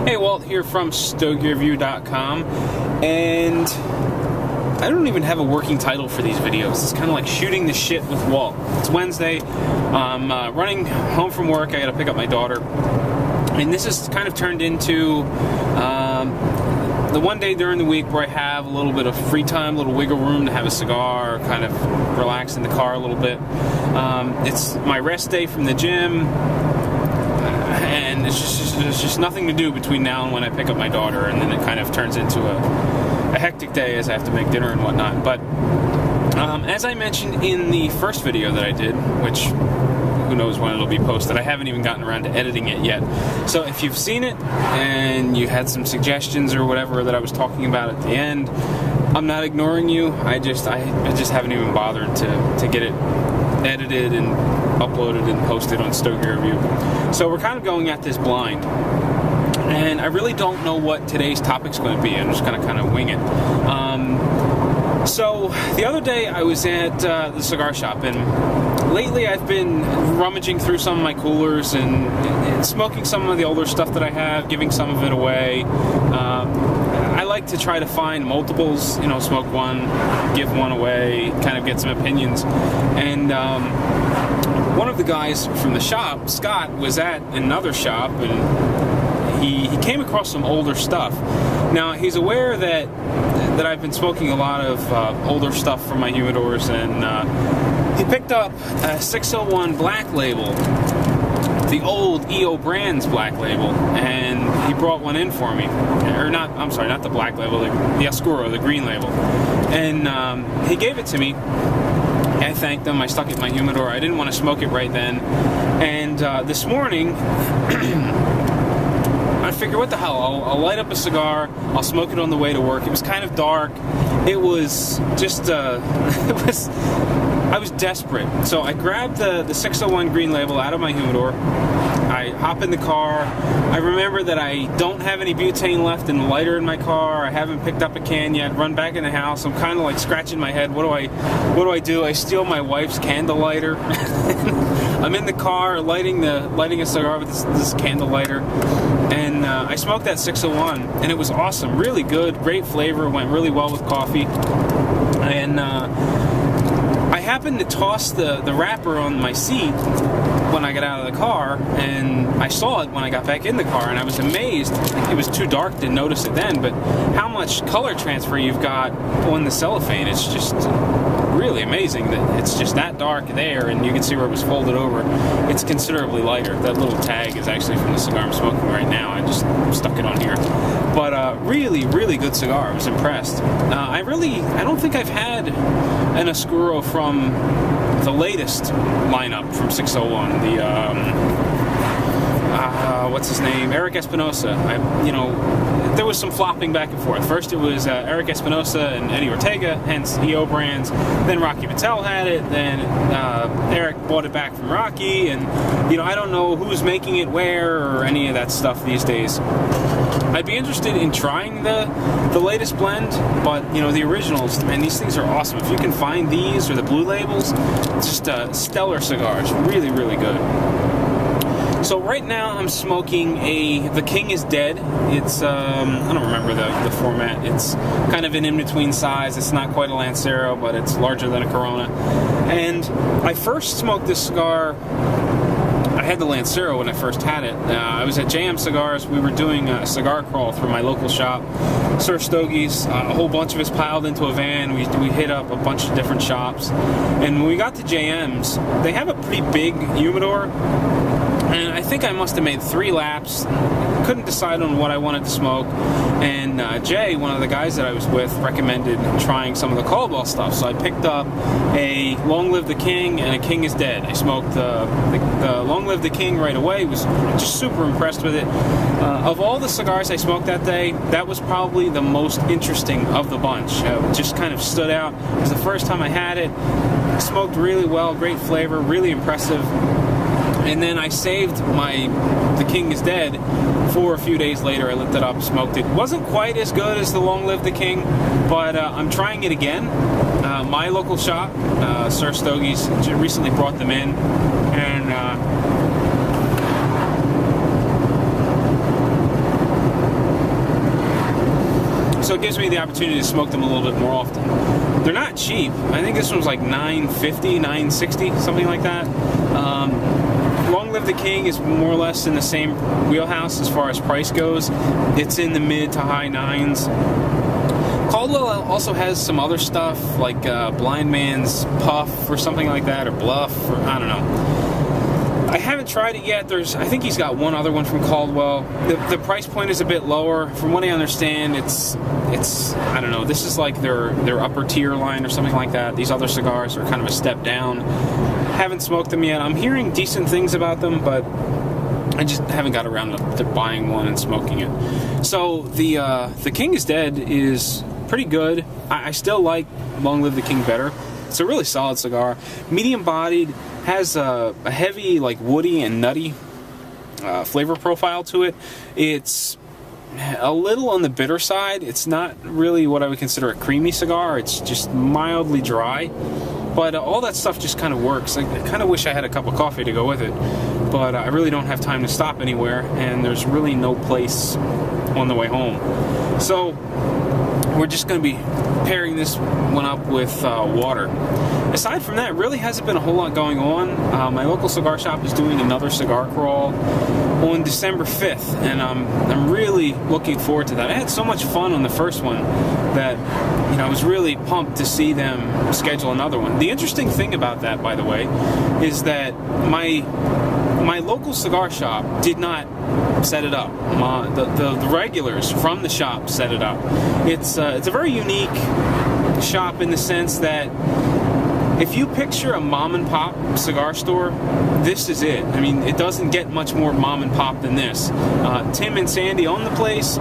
Hey, Walt here from StogieReview.com, and I don't even have a working title for these videos. It's kind of like shooting the shit with Walt. It's Wednesday. I'm running home from work. I got to pick up my daughter, and this has kind of turned into the one day during the week where I have a little bit of free time, a little wiggle room to have a cigar, kind of relax in the car a little bit. It's my rest day from the gym. And there's just nothing to do between now and when I pick up my daughter, and then it kind of turns into a hectic day as I have to make dinner and whatnot. But as I mentioned in the first video that I did, which who knows when it'll be posted, I haven't even gotten around to editing it yet. So if you've seen it and you had some suggestions or whatever that I was talking about at the end, I'm not ignoring you. I just haven't even bothered to get it edited and uploaded and posted on Stogie Review. So we're kind of going at this blind, and I really don't know what today's topic's going to be. I'm just going to kind of wing it. So the other day I was at the cigar shop, and lately I've been rummaging through some of my coolers and smoking some of the older stuff that I have, giving some of it away. I like to try to find multiples, you know, smoke one, give one away, kind of get some opinions. And one of the guys from the shop, Scott, was at another shop, and he came across some older stuff. Now, he's aware that I've been smoking a lot of older stuff from my humidors, and he picked up a 601 Black Label, the old EO Brands Black Label, and he brought one in for me. Or not, I'm sorry, not the Black Label, the Oscuro, the green label. And he gave it to me. I thanked him. I stuck it in my humidor. I didn't want to smoke it right then. And this morning, I figured, what the hell, I'll light up a cigar, I'll smoke it on the way to work. It was kind of dark. It was just, I was desperate. So I grabbed the 601 green label out of my humidor. I hop in the car. I remember that I don't have any butane left in the lighter in my car. I haven't picked up a can yet. Run back in the house. I'm kind of like scratching my head. What do I do? I steal my wife's candle lighter. I'm in the car lighting a cigar with this candle lighter, and I smoked that 601, and it was awesome. Really good, great flavor. Went really well with coffee, and I happened to toss the wrapper on my seat when I got out of the car, and I saw it when I got back in the car, and I was amazed. I think it was too dark to notice it then, but how much color transfer you've got on the cellophane. It's just really amazing that it's just that dark there, and you can see where it was folded over. It's considerably lighter. That little tag is actually from the cigar I'm smoking right now. I just stuck it on here. But really, really good cigar. I was impressed. I don't think I've had an Oscuro from the latest lineup from 601. The what's his name? Eric Espinosa. There was some flopping back and forth. First it was Eric Espinosa and Eddie Ortega, hence EO Brands. Then Rocky Patel had it. Then Eric bought it back from Rocky, and I don't know who's making it where or any of that stuff these days. I'd be interested in trying the latest blend, but the originals, man, these things are awesome. If you can find these or the blue labels, it's just stellar cigars. Really, really good. So right now I'm smoking The King is Dead. It's, I don't remember the format. It's kind of an in-between size. It's not quite a Lancero, but it's larger than a Corona. And I first smoked this cigar, I had the Lancero when I first had it. I was at JM Cigars. We were doing a cigar crawl through my local shop, Sir Stogie's. A whole bunch of us piled into a van. We hit up a bunch of different shops. And when we got to JM's, they have a pretty big humidor. And I think I must have made 3 laps. Couldn't decide on what I wanted to smoke. And Jay, one of the guys that I was with, recommended trying some of the Caldwell stuff. So I picked up a Long Live the King and a King is Dead. I smoked the Long Live the King right away. Was just super impressed with it. Of all the cigars I smoked that day, that was probably the most interesting of the bunch. It just kind of stood out. It was the first time I had it. It smoked really well, great flavor, really impressive. And then I saved The King is Dead for a few days later. I lit it up, smoked it. Wasn't quite as good as the Long Live the King, but I'm trying it again. My local shop, Sir Stogie's, recently brought them in, and so it gives me the opportunity to smoke them a little bit more often. They're not cheap. I think this one's like $9.50, $9.60, something like that. Long Live the King is more or less in the same wheelhouse as far as price goes. It's in the mid to high nines. Caldwell also has some other stuff like Blind Man's Puff or something like that, or Bluff, or I don't know. I haven't tried it yet. I think he's got one other one from Caldwell. The price point is a bit lower. From what I understand, it's I don't know. This is like their upper tier line or something like that. These other cigars are kind of a step down. Haven't smoked them yet. I'm hearing decent things about them, but I just haven't got around to buying one and smoking it. So the King is Dead is pretty good. I still like Long Live the King better. It's a really solid cigar. Medium bodied, has a heavy, like woody and nutty flavor profile to it. It's a little on the bitter side. It's not really what I would consider a creamy cigar. It's just mildly dry. But all that stuff just kind of works. I kind of wish I had a cup of coffee to go with it. But I really don't have time to stop anywhere, and there's really no place on the way home. So we're just going to be pairing this one up with water. Aside from that, really hasn't been a whole lot going on. My local cigar shop is doing another cigar crawl on December 5th, and I'm really looking forward to that. I had so much fun on the first one that I was really pumped to see them schedule another one. The interesting thing about that, by the way, is that my local cigar shop did not set it up. The regulars from the shop set it up. It's a very unique shop in the sense that if you picture a mom and pop cigar store, this is it. I mean, it doesn't get much more mom and pop than this. Tim and Sandy own the place.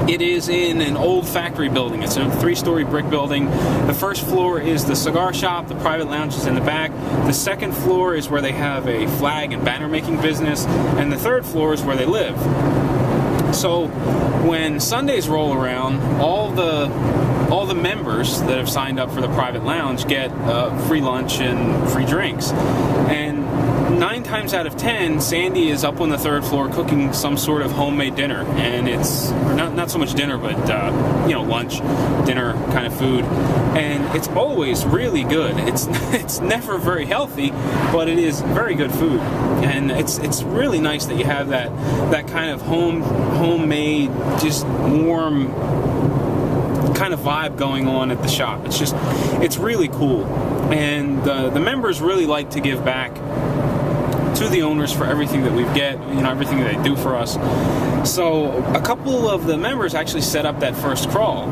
It is in an old factory building. It's a 3-story brick building. The first floor is the cigar shop. The private lounge is in the back. The second floor is where they have a flag and banner making business. And the third floor is where they live. So when Sundays roll around, all the members that have signed up for the private lounge get free lunch and free drinks. And 9 times out of 10, Sandy is up on the third floor cooking some sort of homemade dinner, and it's not so much dinner, but lunch, dinner kind of food, and it's always really good. It's never very healthy, but it is very good food, and it's really nice that you have that kind of homemade, just warm kind of vibe going on at the shop. It's really cool, and the members really like to give back to the owners for everything that we get, everything that they do for us. So a couple of the members actually set up that first crawl.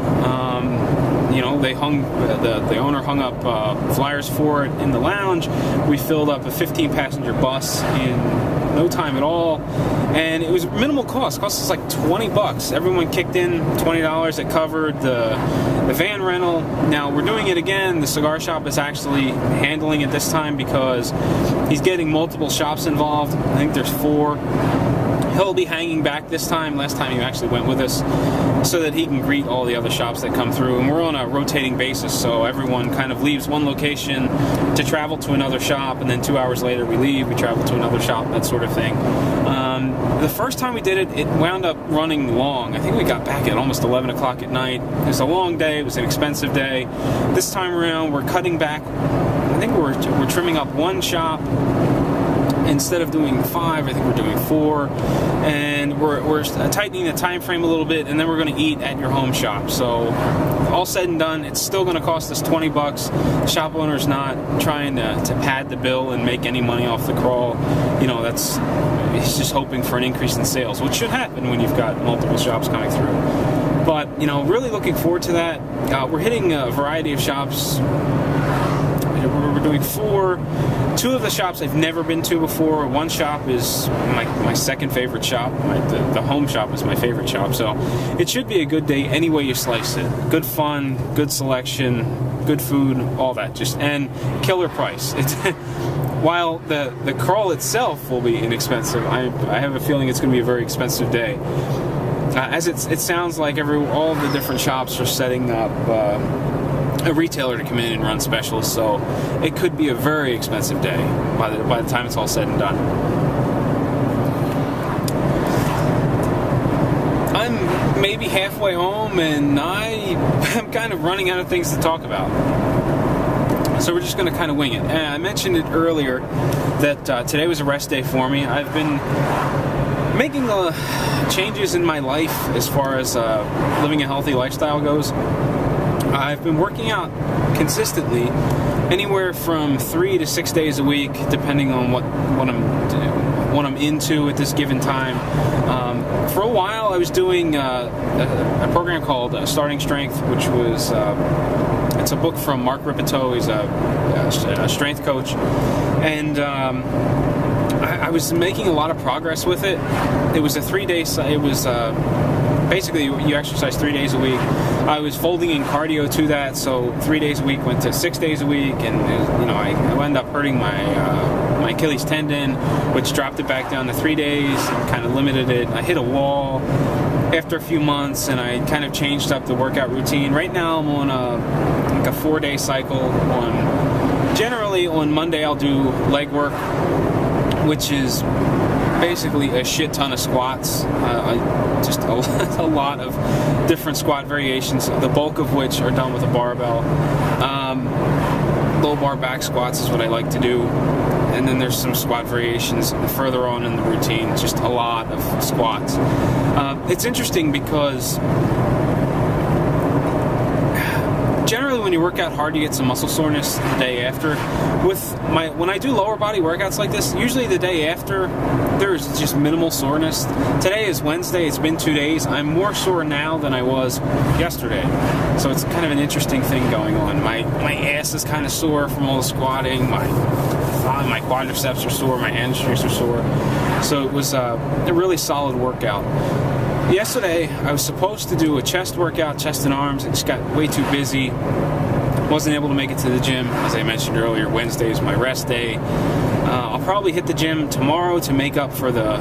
The owner hung up flyers for it in the lounge. We filled up a 15-passenger bus in no time at all, and it was minimal cost. It cost us like $20. Everyone kicked in $20. It covered the van rental. Now we're doing it again. The cigar shop is actually handling it this time because he's getting multiple shops involved. I think there's 4. He'll be hanging back this time. Last time he actually went with us, so that he can greet all the other shops that come through. And we're on a rotating basis, so everyone kind of leaves one location to travel to another shop, and then 2 hours later we leave, we travel to another shop, that sort of thing. The first time we did it, it wound up running long. I think we got back at almost 11 o'clock at night. It was a long day. It was an expensive day. This time around, we're cutting back. I think we're trimming up 1 shop. Instead of doing 5, I think we're doing 4, and we're tightening the time frame a little bit, and then we're going to eat at your home shop. So all said and done, it's still going to cost us $20. The shop owner's not trying to pad the bill and make any money off the crawl. He's just hoping for an increase in sales, which should happen when you've got multiple shops coming through. But really looking forward to that. We're hitting a variety of shops. We're doing 4. 2 of the shops I've never been to before. 1 shop is my second favorite shop. The home shop is my favorite shop. So it should be a good day any way you slice it. Good fun, good selection, good food, all that. And killer price. While the crawl itself will be inexpensive, I have a feeling it's going to be a very expensive day. As it sounds like all the different shops are setting up a retailer to come in and run specials, so it could be a very expensive day by the time it's all said and done. I'm maybe maybe halfway home, and I'm kind of running out of things to talk about. So we're just going to kind of wing it. And I mentioned it earlier that today was a rest day for me. I've been making changes in my life as far as living a healthy lifestyle goes. I've been working out consistently, anywhere from 3 to 6 days a week, depending on what I'm into at this given time. For a while, I was doing a program called Starting Strength, which was it's a book from Mark Ripito. He's a strength coach, and I was making a lot of progress with it. It was a 3-day. It was basically you exercise 3 days a week. I was folding in cardio to that, so 3 days a week went to 6 days a week, and I ended up hurting my Achilles tendon, which dropped it back down to 3 days, kind of limited it. I hit a wall after a few months, and I kind of changed up the workout routine. Right now, I'm on a 4-day cycle. Generally on Monday, I'll do leg work, which is basically a shit ton of squats, just a lot of different squat variations, the bulk of which are done with a barbell. Low bar back squats is what I like to do, and then there's some squat variations further on in the routine, just a lot of squats. It's interesting because generally when you work out hard, you get some muscle soreness the day after. When I do lower body workouts like this, usually the day after, there's just minimal soreness. Today is Wednesday, it's been 2 days. I'm more sore now than I was yesterday. So it's kind of an interesting thing going on. My ass is kind of sore from all the squatting. My quadriceps are sore, my hamstrings are sore. So it was a really solid workout. Yesterday, I was supposed to do a chest workout, chest and arms. I just got way too busy. Wasn't able to make it to the gym. As I mentioned earlier, Wednesday is my rest day. I'll probably hit the gym tomorrow to make up for the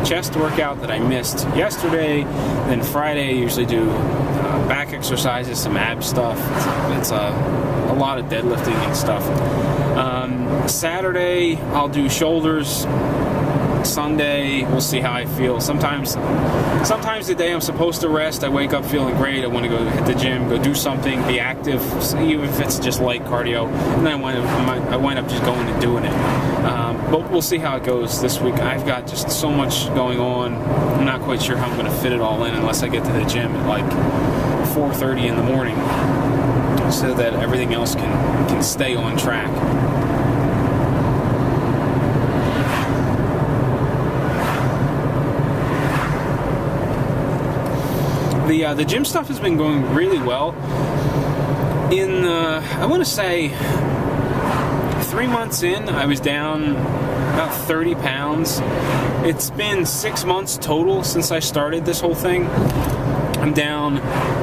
chest workout that I missed yesterday. Then Friday, I usually do back exercises, some ab stuff. It's a lot of deadlifting and stuff. Saturday, I'll do shoulders. Sunday, we'll see how I feel. Sometimes the day I'm supposed to rest, I wake up feeling great. I want to go hit the gym, go do something, be active, even if it's just light cardio. And then I wind up just going and doing it. But we'll see how it goes this week. I've got just so much going on. I'm not quite sure how I'm going to fit it all in unless I get to the gym at like 4:30 in the morning, so that everything else can stay on track. The gym stuff has been going really well. I want to say 3 months in, I was down about 30 pounds. It's been 6 months total since I started this whole thing. I'm down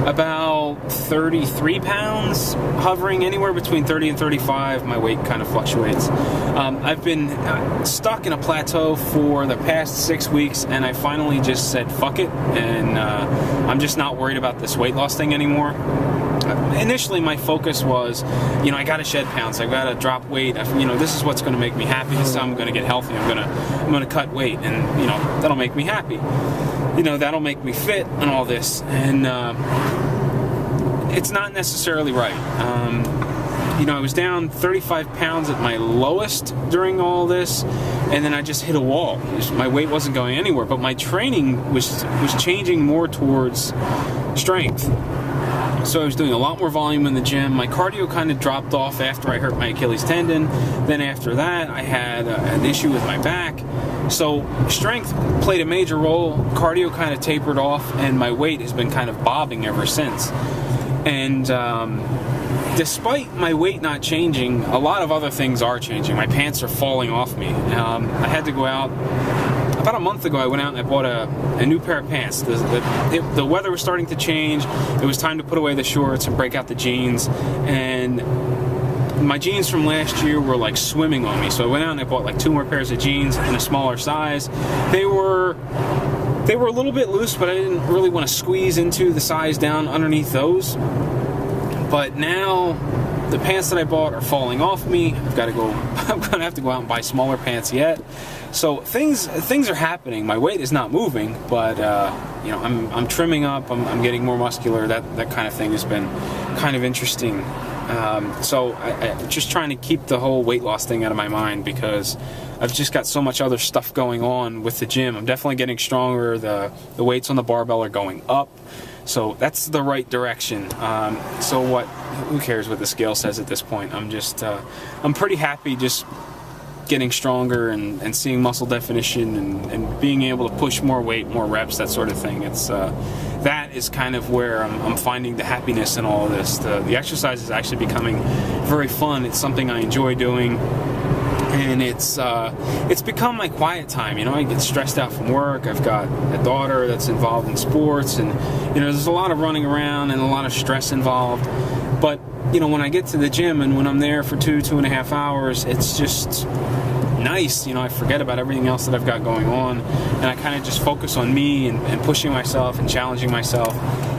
about 33 pounds, hovering anywhere between 30 and 35. My weight kind of fluctuates. I've been stuck in a plateau for the past 6 weeks, and I finally just said fuck it, and I'm just not worried about this weight loss thing anymore. Initially, my focus was, I got to shed pounds. I got to drop weight. This is what's going to make me happy. This is how I'm going to get healthy. I'm going to cut weight, and that'll make me happy. That'll make me fit and all this. And it's not necessarily right. I was down 35 pounds at my lowest during all this, and then I just hit a wall. My weight wasn't going anywhere, but my training was changing more towards strength. So I was doing a lot more volume in the gym. My cardio kind of dropped off after I hurt my Achilles tendon. Then after that, I had an issue with my back. So strength played a major role. Cardio kind of tapered off, and my weight has been kind of bobbing ever since. And despite my weight not changing, a lot of other things are changing. My pants are falling off me. I had to go out. About a month ago, I went out and I bought a new pair of pants. The weather was starting to change. It was time to put away the shorts and break out the jeans. And my jeans from last year were like swimming on me. So I went out and I bought like 2 more pairs of jeans in a smaller size. They were a little bit loose, but I didn't really want to squeeze into the size down underneath those. But now the pants that I bought are falling off me. I'm going to have to go out and buy smaller pants yet. So things are happening. My weight is not moving, but you know, I'm trimming up. I'm getting more muscular. That kind of thing has been kind of interesting. So I'm just trying to keep the whole weight loss thing out of my mind, because I've just got so much other stuff going on with the gym. I'm definitely getting stronger. The weights on the barbell are going up, so that's the right direction. So who cares what the scale says at this point? I'm pretty happy just getting stronger and seeing muscle definition and being able to push more weight, more reps, that sort of thing. It's that is kind of where I'm finding the happiness in all of this. The exercise is actually becoming very fun. It's something I enjoy doing, and it's become my quiet time. You know, I get stressed out from work. I've got a daughter that's involved in sports, and you know, there's a lot of running around and a lot of stress involved. But you know, when I get to the gym and when I'm there for 2.5 hours, it's just nice. You know, I forget about everything else that I've got going on, and I kind of just focus on me and pushing myself and challenging myself,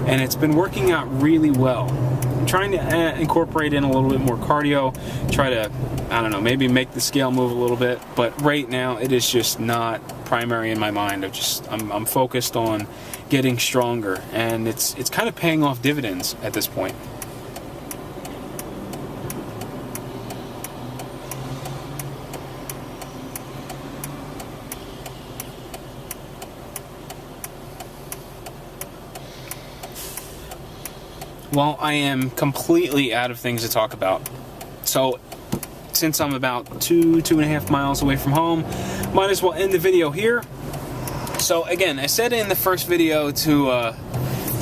and it's been working out really well. I'm trying to incorporate in a little bit more cardio, try to, I don't know, maybe make the scale move a little bit, but right now it is just not primary in my mind. I'm focused on getting stronger, and it's kind of paying off dividends at this point. Well, I am completely out of things to talk about. So, since I'm about 2.5 miles away from home, might as well end the video here. So again, I said in the first video to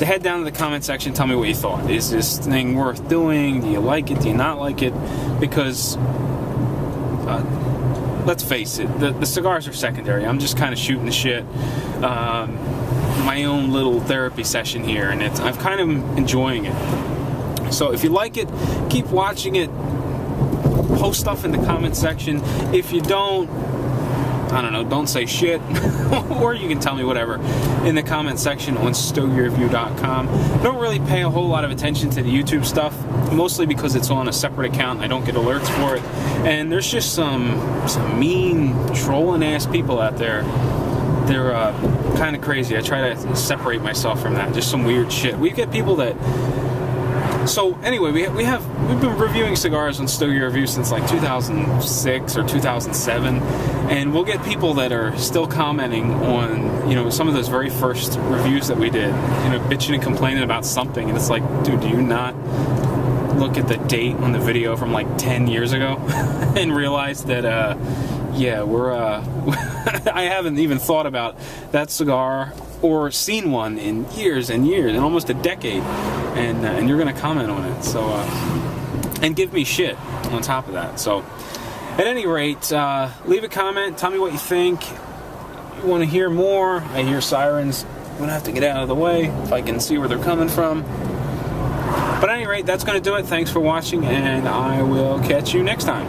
head down to the comment section, tell me what you thought. Is this thing worth doing? Do you like it? Do you not like it? Because let's face it, the cigars are secondary. I'm just kind of shooting the shit. My own little therapy session here, and I'm kind of enjoying it. So if you like it, keep watching it. Post stuff in the comment section. If you don't, I don't know, don't say shit. Or you can tell me whatever in the comment section on StogieReview.com. I don't really pay a whole lot of attention to the YouTube stuff, mostly because it's on a separate account and I don't get alerts for it. And there's just some mean, trolling ass people out there. They're kind of crazy. I try to separate myself from that. Just some weird shit. We get people that... So anyway, we've been reviewing cigars on Stogie Review since like 2006 or 2007, and we'll get people that are still commenting on, you know, some of those very first reviews that we did, you know, bitching and complaining about something, and it's like, dude, do you not look at the date on the video from like 10 years ago and realize that yeah, we're I haven't even thought about that cigar or seen one in years and years, in almost a decade, and you're gonna comment on it, so and give me shit on top of that. So at any rate, leave a comment, tell me what you think. You want to hear more? I hear sirens. I'm gonna have to get out of the way if I can see where they're coming from. But at any rate, that's gonna do it. Thanks for watching, and I will catch you next time.